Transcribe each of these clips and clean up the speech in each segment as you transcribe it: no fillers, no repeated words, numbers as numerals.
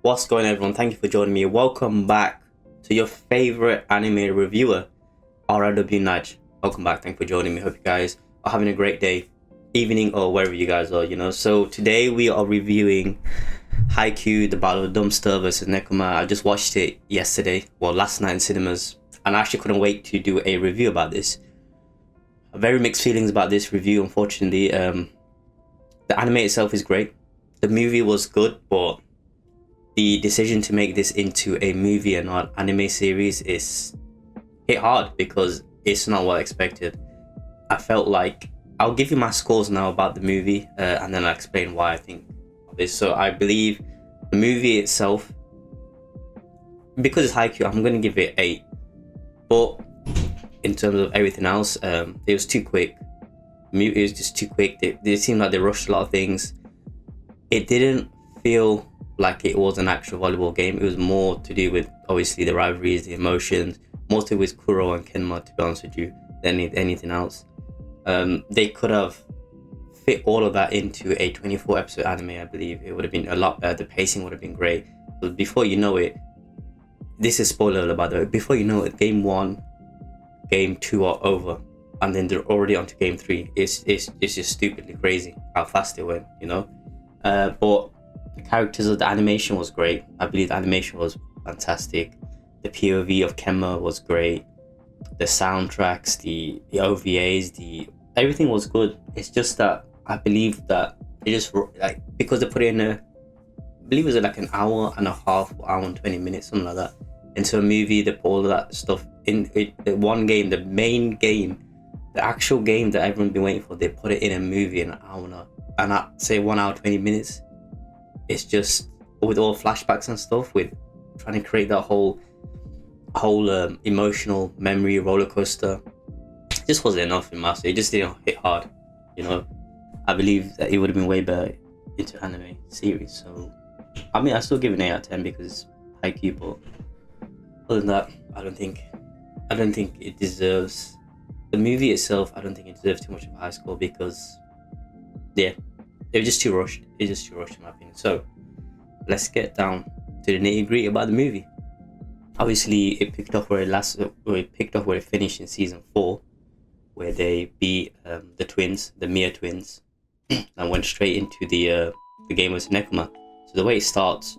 What's going on, everyone? Thank you for joining me. Welcome back to your favorite anime reviewer, RW Nudge. Welcome back. Thank you for joining me. Hope you guys are having a great day, evening, or wherever you guys are, So today we are reviewing Haikyuu, the Battle of Dumpster versus Nekoma. I just watched it yesterday, last night in cinemas, and I actually couldn't wait to do a review about this. Very mixed feelings about this review, unfortunately. The anime itself is great. The movie was good, but the decision to make this into a movie and not anime series is hit hard because it's not what I expected. I felt like I'll give you my scores now about the movie and then I'll explain why I think of this. So I believe the movie itself, because it's Haikyuu, I'm going to give it 8. But in terms of everything else, it was too quick. It was just too quick. It seemed like they rushed a lot of things. It didn't feel like it was an actual volleyball game. It was more to do with obviously the rivalries, the emotions, more to do with Kuro and Kenma, to be honest with you, than anything else. They could have fit all of that into a 24 episode anime. I believe it would have been a lot better. The pacing would have been great. But before you know it, this is spoiler alert, by the way, before you know it, game 1, game 2 are over, and then they're already on to game 3. It's just stupidly crazy how fast it went, but the characters of the animation was great. I believe the animation was fantastic. The POV of Kenma was great. The soundtracks, the OVAs, everything was good. It's just that I believe that they just because they put it in I believe it was like an hour and a half, hour and 20 minutes, something like that, into a movie. They put all of that stuff in the one game, the main game, the actual game that everyone's been waiting for. They put it in a movie in an hour and I say 1 hour 20 minutes. It's just with all flashbacks and stuff, with trying to create that whole emotional memory roller coaster. It just wasn't enough in my opinion. It just didn't hit hard. I believe that it would have been way better into anime series. So I mean, I still give it an 8 out of 10 because it's Haikyuu, but other than that, I don't think it deserves, the movie itself, I don't think it deserves too much of a high score because it was just too rushed. It's just too rushed in my opinion. So let's get down to the nitty gritty about the movie. Obviously, it picked up where it finished in season 4, where they beat the twins, the Mia twins, and went straight into the game with Nekoma. So the way it starts,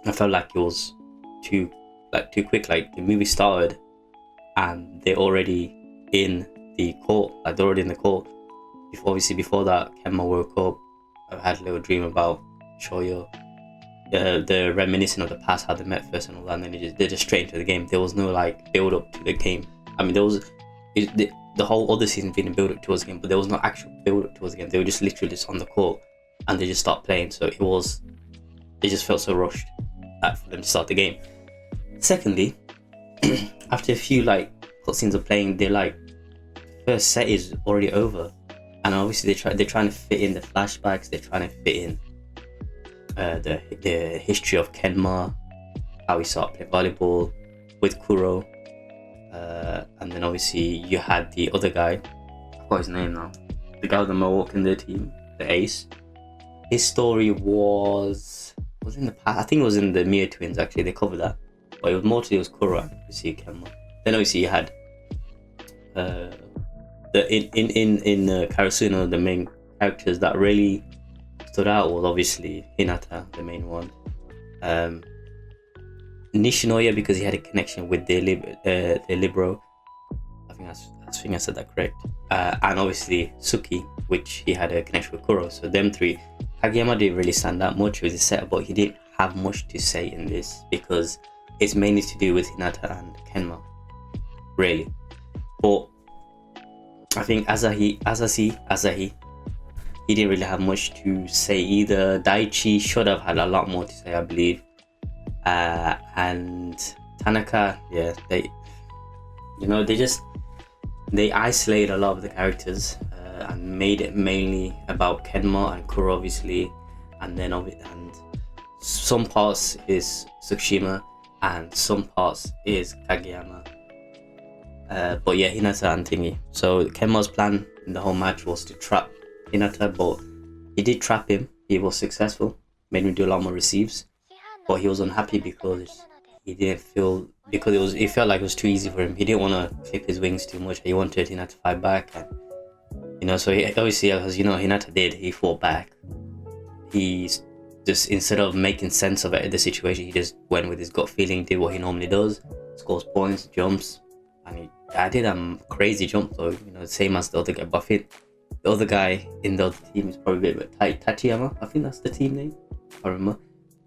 I felt like it was too quick. Like the movie started, and they're already in the court. They're already in the court. Before that, Kenma woke up. I had a little dream about Shoyo. They're reminiscing of the past, how they met first and all that, and then they're just straight into the game. There was no build up to the game. I mean, the whole other season being a build up towards the game, but there was no actual build up towards the game. They were just literally just on the court and they just start playing. So it just felt so rushed for them to start the game. Secondly, after a few cutscenes of playing, first set is already over. And obviously they're trying to fit in the flashbacks. They're trying to fit in the history of Kenma, how he started playing volleyball with Kuro, and then obviously you had the other guy. I forgot his name now. The guy with the mohawk in their team, the ace. His story was in the past. I think it was in the Mia twins. Actually, they covered that, but it was more to do with Kuro and obviously Kenma. Then obviously you had in Karasuno, the main characters that really stood out was obviously Hinata, the main one. Nishinoya, because he had a connection with the Libero. I think I said that correct. And obviously Suki, which he had a connection with Kuro. So them three. Kageyama didn't really stand that much with his setup, but he didn't have much to say in this because it's mainly to do with Hinata and Kenma, really. But I think Asahi, he didn't really have much to say either. Daichi should have had a lot more to say, I believe. And Tanaka, they isolated a lot of the characters and made it mainly about Kenma and Kuro, obviously, and some parts is Tsukushima and some parts is Kageyama. But yeah, Hinata and thingy. So Kenma's plan in the whole match was to trap Hinata, but he did trap him. He was successful, made him do a lot more receives. but he was unhappy because he didn't feel, because it felt like it was too easy for him. He didn't want to clip his wings too much. He wanted Hinata to fight back, and so he obviously, as Hinata did, he fought back. He just, instead of making sense of it, the situation, he just went with his gut feeling, did what he normally does, scores points, jumps, and I did a crazy jump though, same as the other guy. But I think the other guy in the other team is probably a bit Tatiyama. I think that's the team name. I remember.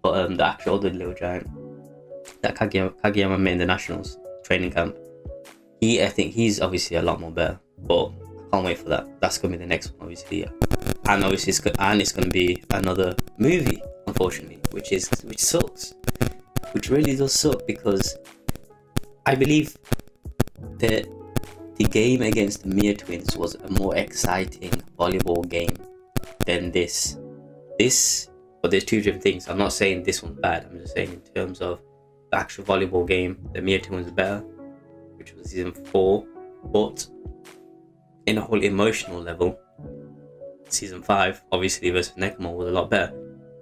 But the actual other little giant that Kageyama met in the nationals training camp, I think he's obviously a lot more better. But I can't wait for that. That's gonna be the next one, obviously. Yeah. And obviously it's gonna be another movie, unfortunately, which sucks, which really does suck, because I believe that the game against the Mia twins was a more exciting volleyball game than this. But there's two different things. I'm not saying this one's bad. I'm just saying in terms of the actual volleyball game, the Mia twins was better, which was season 4. But in a whole emotional level, season 5 obviously versus Nekoma was a lot better.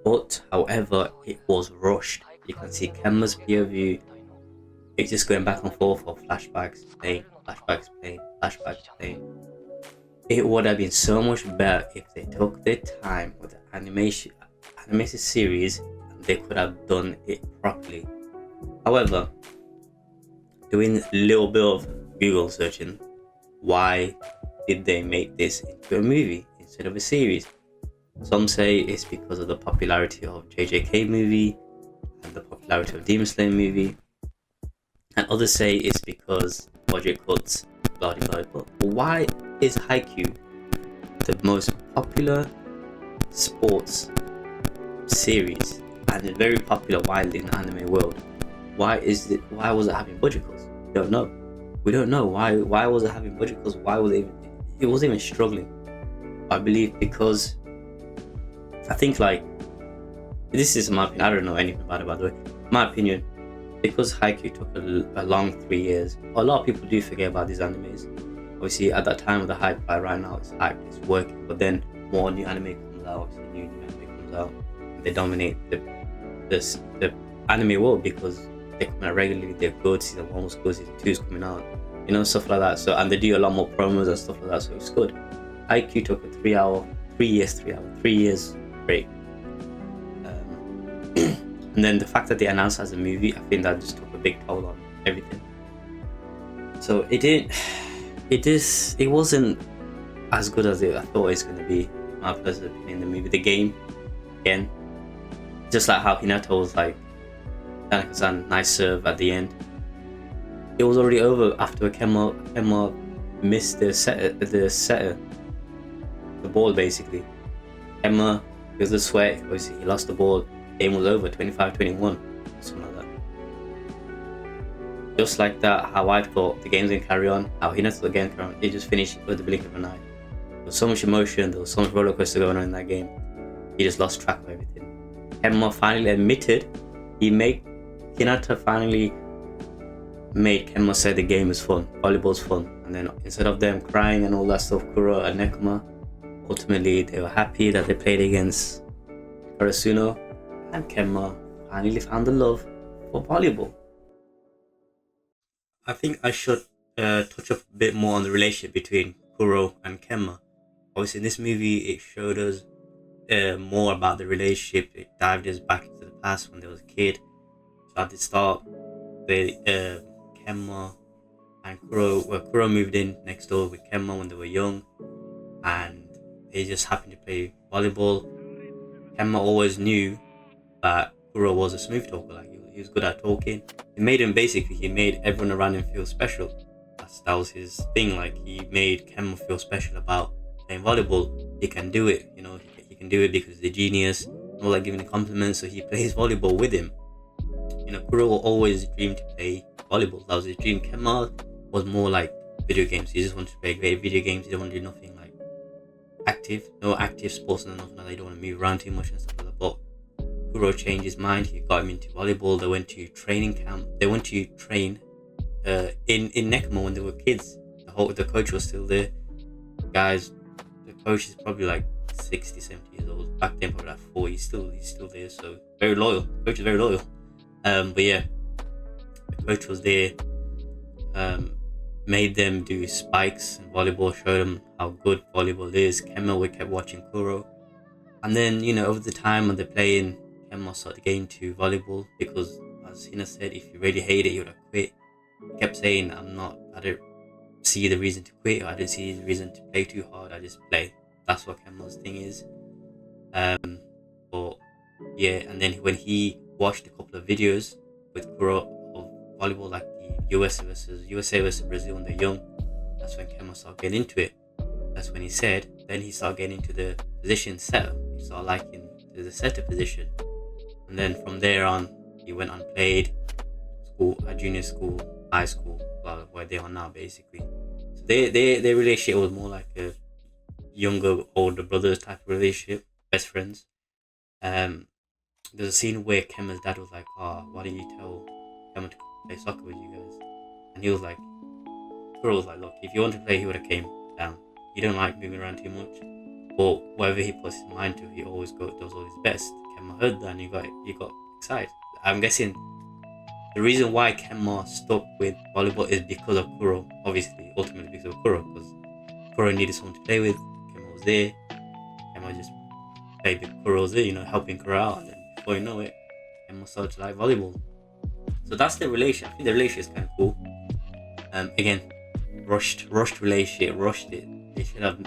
But however, it was rushed. You can see Kenma's POV. It's just going back and forth of flashbacks playing. It would have been so much better if they took their time with the animated series and they could have done it properly. However, doing a little bit of Google searching, why did they make this into a movie instead of a series? Some say it's because of the popularity of JJK movie and the popularity of Demon Slayer movie, and others say it's because budget cuts, blah blah blah. But why is Haikyuu the most popular sports series and very popular widely in the anime world? Why was it having budget cuts? We don't know why was it having budget cuts. Why was it wasn't even struggling? I believe because I think, like, this is my opinion, I don't know anything about it, by the way. My opinion, because Haikyuu took a long 3 years, a lot of people do forget about these animes. Obviously at that time of the hype, right now it's hyped, it's working, but then more new anime comes out, obviously new anime comes out, and they dominate the anime world because they come out regularly, they're good, season 1 was good, season 2 is coming out, stuff like that. So, and they do a lot more promos and stuff like that, so it's good. Haikyuu took a 3 years break. And then the fact that they announced as a movie, I think that just took a big toll on everything. So it wasn't as good as I thought it was going to be. My personal opinion, the movie, the game, again, just like how Hinata was like, Tanaka-san, nice serve at the end. It was already over after Kenma missed the setter, the ball basically. Kenma, because of the sweat, obviously he lost the ball. Game was over, 25-21, something like that. Just like that, how I thought the game's gonna carry on, how Hinata again carry on, it just finished with the blink of an eye. There was so much emotion, there was so much roller coaster going on in that game. He just lost track of everything. Kenma finally admitted, Hinata finally made Kenma say the game is fun, volleyball's fun. And then instead of them crying and all that stuff, Kuro and Nekoma, ultimately they were happy that they played against Karasuno, and Kenma finally found the love for volleyball. I think I should touch up a bit more on the relationship between Kuro and Kenma. Obviously in this movie it showed us more about the relationship. It dived us back into the past when they was a kid. So at the start, Kenma and Kuro moved in next door with Kenma when they were young, and they just happened to play volleyball. Kenma always knew that Kuro was a smooth talker, like he was good at talking. He made everyone around him feel special. That was his thing, like he made Kenma feel special about playing volleyball. He can do it, he can do it because he's a genius, not like giving him compliments, so he plays volleyball with him. Kuro always dreamed to play volleyball, that was his dream. Kenma was more like video games, he just wanted to play great video games, he didn't want to do nothing like no active sports and nothing like that. They don't want to move around too much and stuff like that. But Kuro changed his mind. He got him into volleyball. They went to training camp. They went to train in Nekoma when they were kids. The coach was still there. Guys, the coach is probably like 60, 70 years old. Back then, probably like 40. He's still there. So very loyal. Coach is very loyal. But yeah, the coach was there, made them do spikes and volleyball, showed them how good volleyball is. Kemma, we kept watching Kuro. And then, over the time when they're playing, Kemma started getting into volleyball because, as Hina said, if you really hate it, you would have quit. He kept saying, I don't see the reason to quit, or I don't see the reason to play too hard, I just play. That's what Kemma's thing is. But yeah, and then when he watched a couple of videos with Kuro of volleyball, like the USA versus Brazil when they're young, that's when Kemma started getting into it. That's when he said, then he started getting into the position setter. He started liking the setter position. And then from there on, he went on played school, junior school, high school, well, where they are now basically. So their relationship was more like a younger, older brothers type of relationship, best friends. There's a scene where Kemma's dad was like, why don't you tell Kemma to play soccer with you guys? And he was like, Kuro was like, look, if you want to play, he would have came down. He don't like moving around too much, but whatever he puts his mind to, he always does all his best. Kemma heard that and he got excited. I'm guessing the reason why Kemma stuck with volleyball is because of Kuro. Obviously, ultimately because of Kuro, because Kuro needed someone to play with. Kemma was there. Kemma just played with Kuro's there, helping Kuro out, and then before you know it, Kemma started to like volleyball. So that's the relationship. I think the relationship is kind of cool. Again, rushed relationship, rushed it. They should have,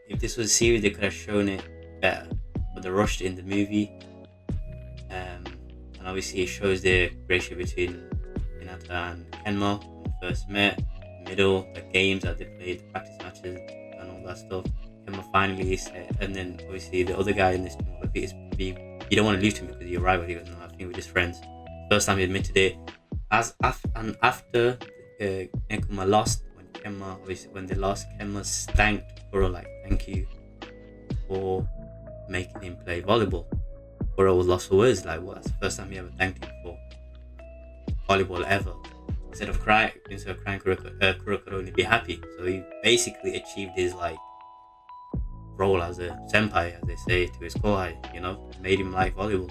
if this was a series, they could have shown it better, but they rushed it in the movie. And obviously it shows the relationship between Hinata and Kenma when they first met, the middle, the games that they played, the practice matches, and all that stuff. Kenma finally said, and then obviously the other guy in this movie, you don't want to lose to me because you're rival. He goes, no, I think we're just friends. First time he admitted it. After Nekoma lost, when they lost, Kemma thanked Kuro, like, thank you for making him play volleyball. Kuro was lost for words, like, what? That's the first time he ever thanked him for volleyball ever. Instead of crying, Kuro could only be happy. So he basically achieved his role as a senpai, as they say, to his kohai. Made him like volleyball.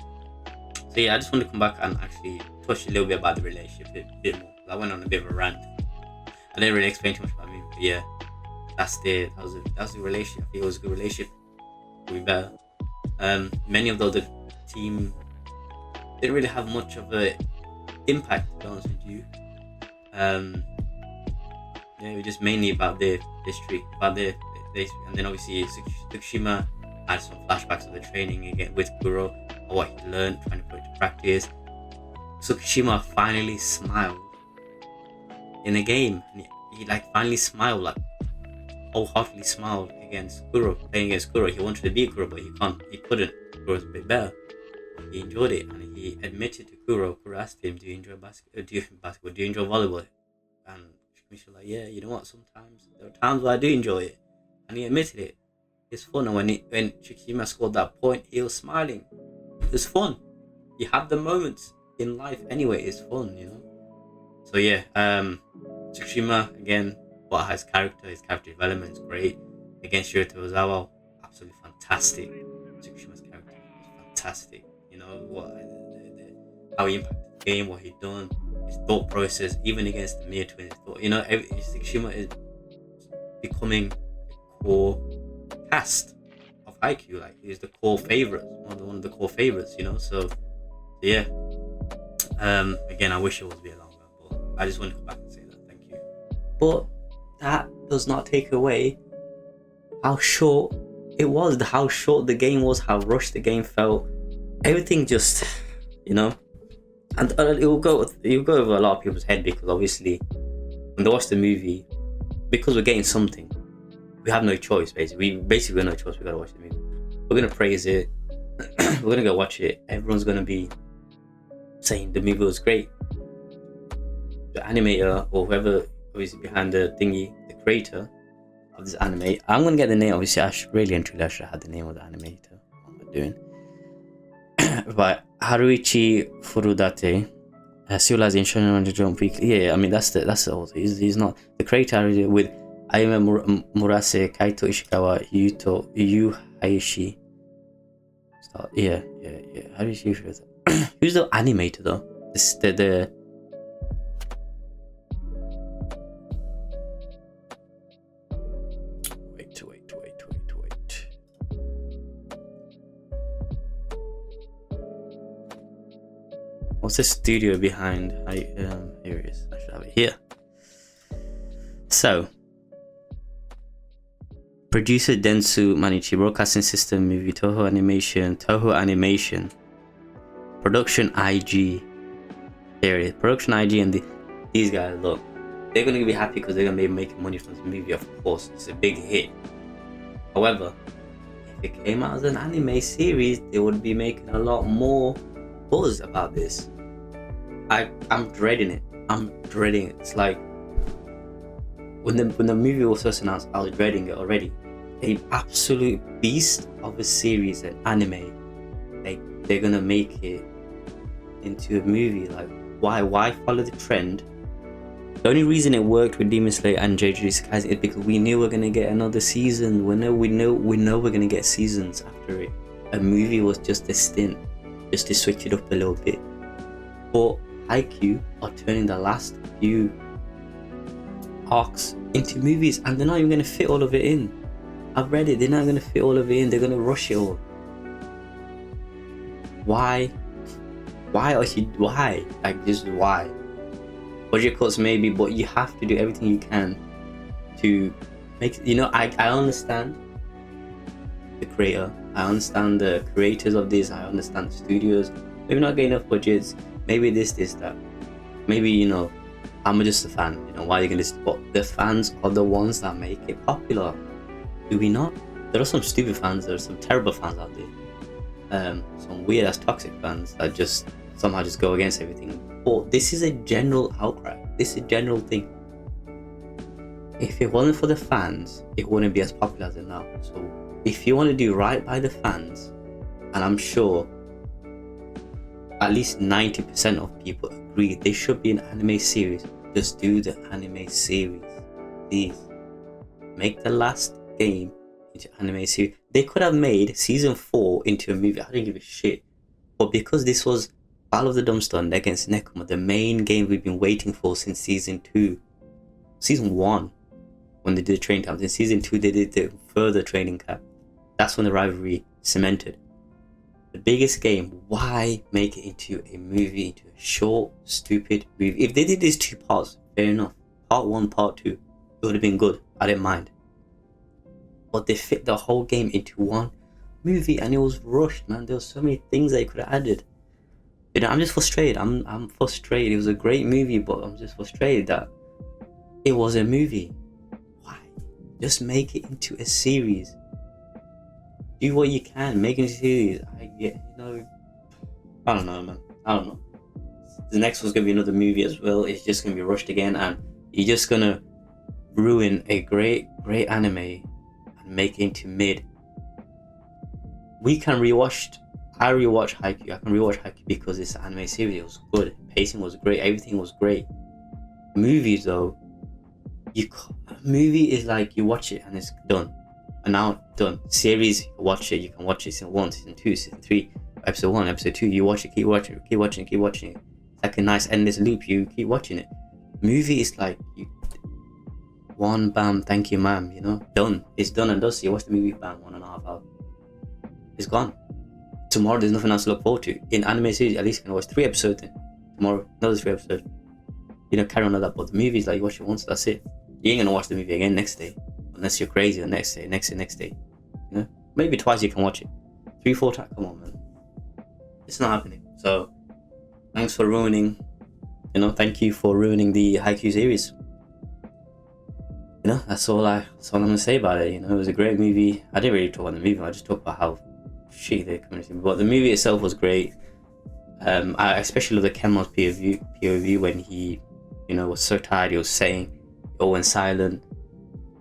So yeah, I just want to come back and actually touch a little bit about the relationship a bit more. I went on a bit of a rant. I didn't really explain too much about me, but yeah, that was the relationship. I think it was a good relationship. Could be better. Many of the other team didn't really have much of an impact, to be honest with you. It was just mainly about their history, and then obviously Tsukushima had some flashbacks of the training again with Kuro, or what he learned, trying to put it to practice. Tsukushima finally smiled in a game, and he finally smiled, wholeheartedly smiled against Kuro, playing against Kuro. He wanted to beat Kuro, but he couldn't. Kuro's a bit better. He enjoyed it, and he admitted to Kuro. Kuro asked him, do you enjoy basketball? Do you enjoy volleyball? And Shikamisha was like, yeah, you know what, sometimes there are times where I do enjoy it. And he admitted it. It's fun. And when Shikishima scored that point, he was smiling. It was fun. You have the moments in life anyway. It's fun, So yeah, Tsukushima, again, what his character development is great. Against Shirota Ozawa, absolutely fantastic. Tsukushima's character was fantastic. How he impacted the game, what he done, his thought process, even against the Mia twins. Tsukushima is becoming the core cast of Haikyuu. He's the core favorite, one of the core favorites. So yeah. Again, I wish it was a bit longer, but I just wanted to come back and say that. Thank you. But that does not take away how short it was, how short the game was, how rushed the game felt. Everything just, and it will go over a lot of people's head, because obviously when they watch the movie, because we're getting something, we have no choice. Basically, we have no choice. We gotta watch the movie. We're gonna praise it. We're gonna go watch it. Everyone's gonna be saying the movie was great. The animator, or whoever obviously behind the thingy, the creator of this anime, I'm gonna get the name. Obviously, I should have had the name of the animator. What am I doing? But Haruichi Furudate, Seoul in Shonen Jump Weekly. Yeah, I mean that's the author. He's not the creator with Ayume Murase, Kaito Ishikawa, Yu Hayashi. Yeah. Haruichi Furudate. Who's the animator though? This the wait. What's the studio behind? Here it is. I should have it here. So, producer Densu Manichi, broadcasting system movie Toho Animation, production IG. Here it is, production IG, and these guys, look, they're gonna be happy because they're gonna be making money from this movie. Of course, it's a big hit. However, if it came out as an anime series, they would be making a lot more buzz about this. I'm dreading it. It's like when the movie was first announced, I was dreading it already. An absolute beast of a series, an anime. Like, they're gonna make it into a movie. Like, why follow the trend? The only reason it worked with Demon Slayer and Jujutsu Kaisen is because we knew we're gonna get another season. We know we're gonna get seasons after it. A movie was just a stint, just to switch it up a little bit. But Haikyuu are turning the last few arcs into movies, and they're not even gonna fit all of it in. I've read it. They're not gonna fit all of it in. They're gonna rush it all. Why? Why? Like, just why? Budget cuts maybe, but you have to do everything you can to make. I understand the creator. I understand the creators of this. I understand the studios. Maybe not getting enough budgets. Maybe this, that. Maybe I'm just a fan. Why are you gonna? But the fans are the ones that make it popular. Do we not? There are some stupid fans. There are some terrible fans out there. Some weird ass toxic fans that just somehow just go against everything. But this is a general outcry. This is a general thing. If it wasn't for the fans, it wouldn't be as popular as it now. So if you want to do right by the fans, and I'm sure at least 90% of people agree there should be an anime series, just do the anime series. Please make the last game into anime series. They could have made season 4 into a movie. I didn't give a shit. But because this was Battle of the Dumbstone against Nekoma, the main game we've been waiting for since season 1, when they did the training camp. In season 2, they did the further training camp. That's when the rivalry cemented. The biggest game. Why make it into a movie, into a short, stupid movie? If they did these 2 parts, fair enough. Part 1, part 2, it would have been good. I didn't mind. But they fit the whole game into one movie, and it was rushed, man. There were so many things they could have added. I'm just frustrated. I'm frustrated. It was a great movie, but I'm just frustrated that it was a movie. Why? Just make it into a series. Do what you can. Make it into a series. I don't know, man. I don't know. The next one's gonna be another movie as well. It's just gonna be rushed again, and you're just gonna ruin a great anime and make it into mid. I rewatched Haikyuu. I can rewatch Haikyuu because it's an anime series. It was good. Pacing was great. Everything was great. Movies though, movie is like you watch it and it's done. And now done. Series, you watch it. You can watch it season 1, season 2, season 3, episode 1, episode 2. You watch it, keep watching it. It's like a nice endless loop. You keep watching it. Movie is like one bam, thank you ma'am. Done. It's done and dusted. You watch the movie, bam, 1.5 hours. It's gone. Tomorrow there's nothing else to look forward to. In anime series, at least you can watch 3 episodes. Tomorrow, another 3 episodes. Carry on like that. But the movies, like, you watch it once, that's it. You ain't gonna watch the movie again next day. Unless you're crazy the next day. Maybe twice you can watch it. 3-4 times, come on, man. It's not happening. So, thanks for ruining, thank you for ruining the Haikyuu series. That's all I'm gonna say about it. It was a great movie. I didn't really talk about the movie, I just talked about how shitty the community, but the movie itself was great. I especially love the Kemon's POV when he, was so tired. He was saying, it went silent.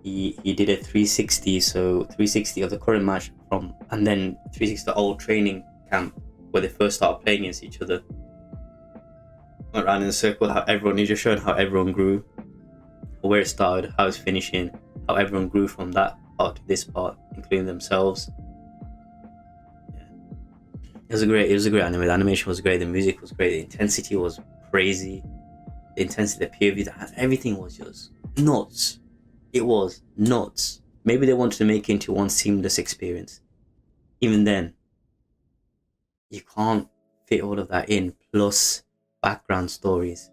He did a 360, so 360 of the current match and then 360 the old training camp where they first started playing against each other. Went around in a circle, he just showed how everyone grew, where it started, how it's finishing, how everyone grew from that part to this part, including themselves. It was a great anime. The animation was great. The music was great. The intensity was crazy. The intensity, the POV, everything was just nuts. It was nuts. Maybe they wanted to make it into one seamless experience. Even then, you can't fit all of that in. Plus background stories,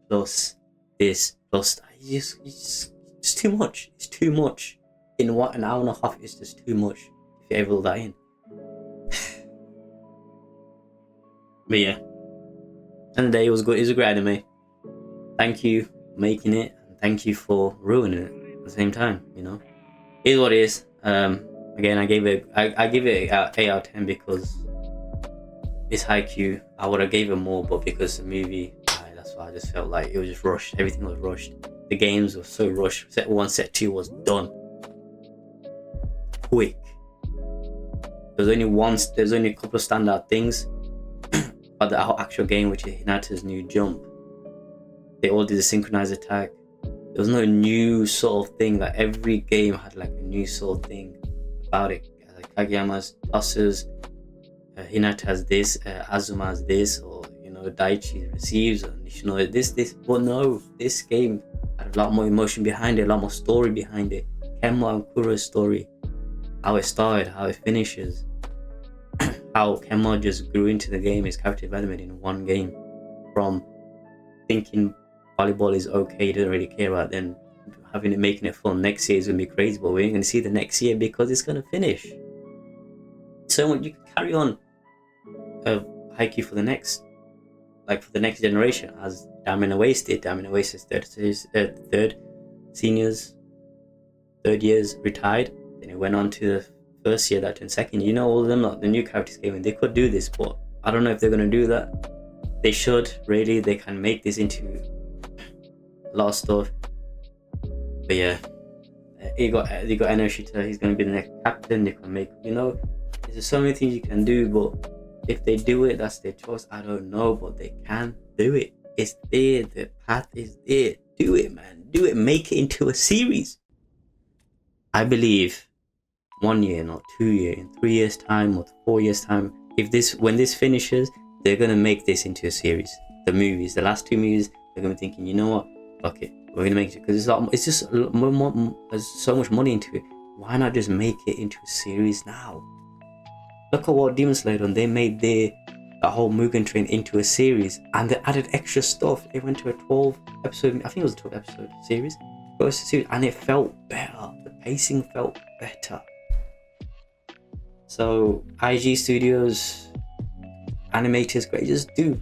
plus this, plus that. It's too much. It's too much. In what, an hour and a half is just too much if you ever all that in. But yeah, end of the day, it was good. It was a great anime. Thank you for making it, and thank you for ruining it at the same time. You know, it is what it is. Again, I give it 8 out of 10 because it's Haikyuu. I would have gave it more, but because the movie, that's why I just felt like it was just rushed. Everything was rushed. The games were so rushed. Set 1, set 2 was done quick. There's only a couple of standout things about the actual game, which is Hinata's new jump. They all did a synchronized attack. There was no new sort of thing. Like every game had like a new sort of thing about it. Like Kageyama's tosses, Hinata has this, Azuma has this, or Daichi receives, and this. But no, this game had a lot more emotion behind it, a lot more story behind it. Kenma and Kuro's story, how it started, how it finishes, how Kenma just grew into the game, his character development in one game, from thinking volleyball is okay, he doesn't really care about, then making it fun. Next year is gonna be crazy, but we ain't gonna see the next year because it's gonna finish. So you can carry on Haikyuu for the next generation, as Damina Waste did. Damina Waste is third years retired. Then it went on to the first year that turned second. All of them, like the new characters came in. They could do this, but I don't know if they're gonna do that. They should, really. They can make this into a lot of stuff. But yeah, you got Enoshita. He's gonna be the next captain. They can make, there's so many things you can do, but if they do it, that's their choice. I don't know, but they can do it. It's there. The path is there. Do it, man. Do it. Make it into a series. I believe 1 year, not 2 years, in 3 years' time or 4 years' time, when this finishes, they're gonna make this into a series. The movies, the last 2 movies, they're gonna be thinking, you know what? Fuck it, we're gonna make it, because it's just more, there's so much money into it. Why not just make it into a series now? Look at what Demon Slayer done. They made that whole Mugen Train into a series, and they added extra stuff. They went to a 12 episode, I think it was a 12 episode series. It was a series, and it felt better. The pacing felt better. So IG Studios, animators, great. Just do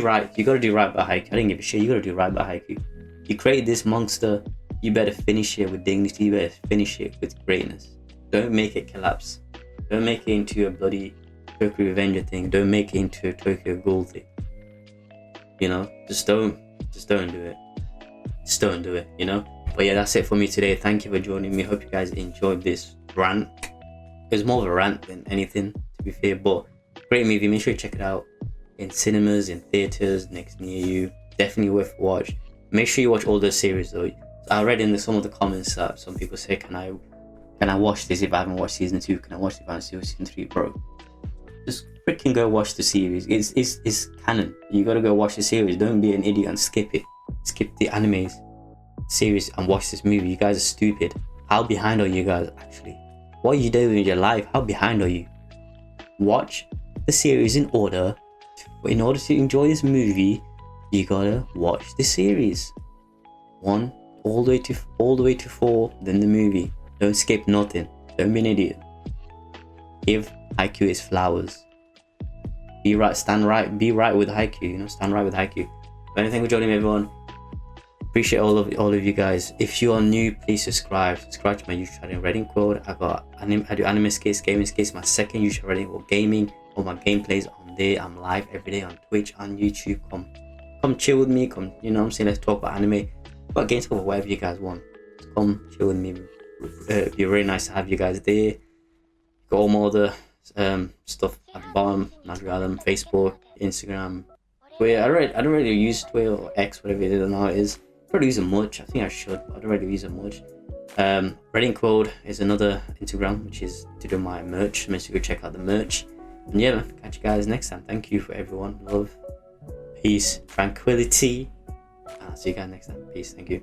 right. You gotta do right by Haikyuu. I didn't give a shit. You gotta do right by Haikyuu. You created this monster. You better finish it with dignity. You better finish it with greatness. Don't make it collapse. Don't make it into a bloody Tokyo Revenger thing. Don't make it into a Tokyo Ghoul thing. Just don't do it. Just don't do it, But yeah, that's it for me today. Thank you for joining me. Hope you guys enjoyed this rant. It was more of a rant than anything, to be fair, but great movie. Make sure you check it out in cinemas, in theaters, next near you. Definitely worth a watch. Make sure you watch all those series though. I read in some of the comments that some people say, can I watch this if I haven't watched season 2? Can I watch it if I haven't watched season 3? Bro, just freaking go watch the series. It's canon. You gotta go watch the series. Don't be an idiot and skip it. Skip the animes series and watch this movie. You guys are stupid. How behind are you guys actually? What are you doing with your life? How behind are you? Watch the series in order. In order to enjoy this movie, you gotta watch the series. 1 all the way to 4, then the movie. Don't skip nothing. Don't be an idiot. Give Haikyuu its flowers. Be right with Haikyuu, stand right with Haikyuu. But anything for joining me, everyone. Appreciate all of you guys. If you are new, please subscribe to my YouTube channel, Reading Code. I do anime skits, gaming skits. My second YouTube Reading for gaming. All my gameplays on there. I'm live every day on Twitch, on YouTube. Come chill with me. Come, let's talk about anime. But games or whatever you guys want. Come chill with me. It'd be really nice to have you guys there. Got all my other stuff at the bottom. Naruto, Facebook, Instagram, Twitter. I don't really use Twitter or X, whatever it is now it is. I don't use it much. I think I should, but I don't really use it much. Reading Code is another Instagram, which is to do my merch. Make sure you go check out the merch. And yeah, man, catch you guys next time. Thank you for everyone. Love, peace, tranquility. I'll see you guys next time. Peace. Thank you.